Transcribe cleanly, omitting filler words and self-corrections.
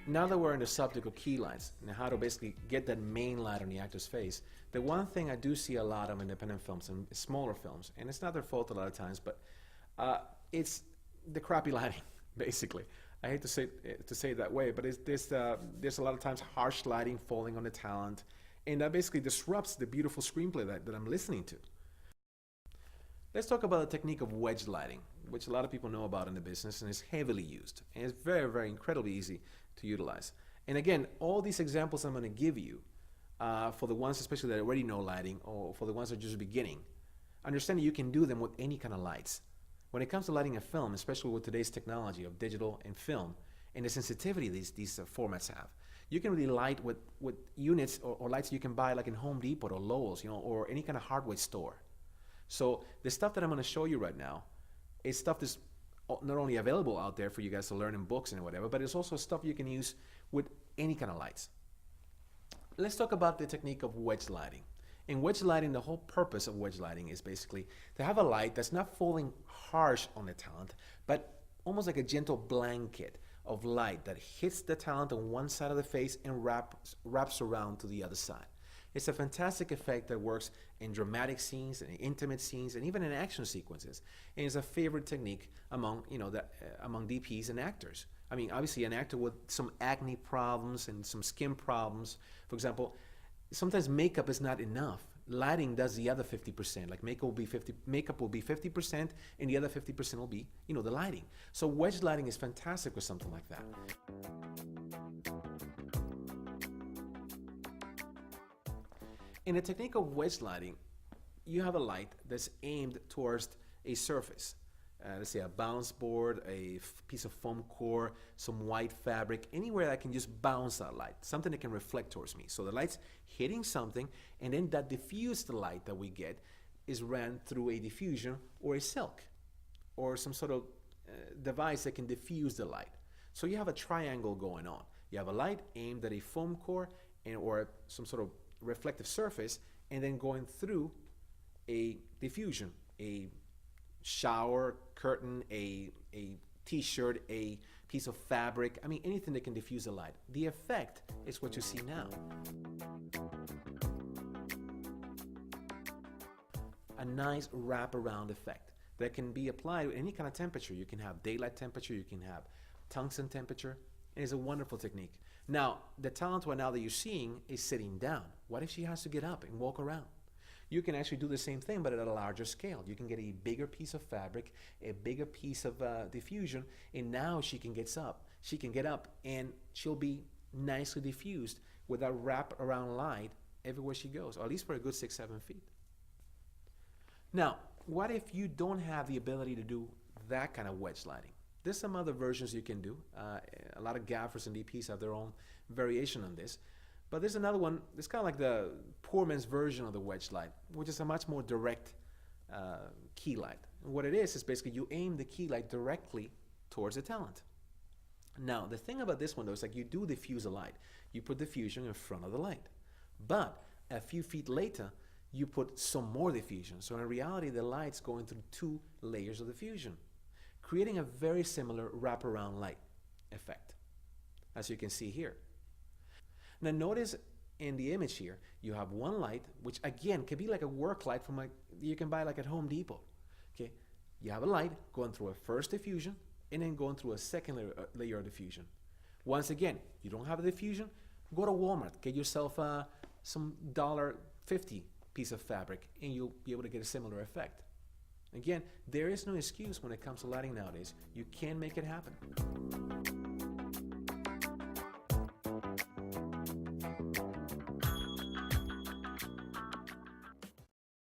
Now that we're in the subject of key lights and how to basically get that main light on the actor's face, the one thing I do see a lot of independent films and smaller films, and it's not their fault a lot of times, but it's the crappy lighting, basically. I hate to say it that way, but there's a lot of times harsh lighting falling on the talent, and that basically disrupts the beautiful screenplay that I'm listening to. Let's talk about the technique of wedge lighting, which a lot of people know about in the business and is heavily used. And it's very, very incredibly easy to utilize. And again, all these examples I'm going to give you, for the ones especially that already know lighting, or for the ones that are just beginning, understand that you can do them with any kind of lights. When it comes to lighting a film, especially with today's technology of digital and film, and the sensitivity these formats have, you can really light with units or lights you can buy like in Home Depot or Lowe's, or any kind of hardware store. So the stuff that I'm going to show you right now is stuff that's not only available out there for you guys to learn in books and whatever, but it's also stuff you can use with any kind of lights. Let's talk about the technique of wedge lighting. In wedge lighting, the whole purpose of wedge lighting is basically to have a light that's not falling harsh on the talent, but almost like a gentle blanket of light that hits the talent on one side of the face and wraps around to the other side. It's a fantastic effect that works in dramatic scenes, and intimate scenes, and even in action sequences. And it's a favorite technique among among DPs and actors. I mean, obviously, an actor with some acne problems and some skin problems, for example, sometimes makeup is not enough. Lighting does the other 50%. Like makeup will be 50%, and the other 50% will be, the lighting. So wedge lighting is fantastic with something like that. In the technique of wedge lighting, you have a light that's aimed towards a surface. Let's say a bounce board, a piece of foam core, some white fabric, anywhere that can just bounce that light, something that can reflect towards me. So the light's hitting something, and then that diffused light that we get is ran through a diffusion or a silk or some sort of device that can diffuse the light. So you have a triangle going on. You have a light aimed at a foam core or some sort of reflective surface, and then going through a diffusion, a shower curtain, a t-shirt, a piece of fabric, I mean anything that can diffuse the light. The effect is what you see now. A nice wraparound effect that can be applied with any kind of temperature. You can have daylight temperature, you can have tungsten temperature. It is a wonderful technique. Now, the talent right now that you're seeing is sitting down. What if she has to get up and walk around? You can actually do the same thing, but at a larger scale. You can get a bigger piece of fabric, a bigger piece of diffusion, and now she can get up. She can get up, and she'll be nicely diffused with that wrap around light everywhere she goes, or at least for a good 6-7 feet. Now, what if you don't have the ability to do that kind of wedge lighting? There's some other versions you can do. A lot of gaffers and DPs have their own variation on this. But there's another one, it's kind of like the poor man's version of the wedge light, which is a much more direct key light. And what it is basically you aim the key light directly towards the talent. Now, the thing about this one though is like you do diffuse a light. You put diffusion in front of the light. But a few feet later, you put some more diffusion. So in reality, the light's going through 2 layers of diffusion, creating a very similar wraparound light effect, as you can see here. Now notice in the image here, you have one light, which again can be like a work light from you can buy like at Home Depot. Okay, you have a light going through a first diffusion and then going through a second layer of diffusion. Once again, you don't have a diffusion, go to Walmart, get yourself some $1.50 piece of fabric, and you'll be able to get a similar effect. Again, there is no excuse when it comes to lighting nowadays. You can make it happen.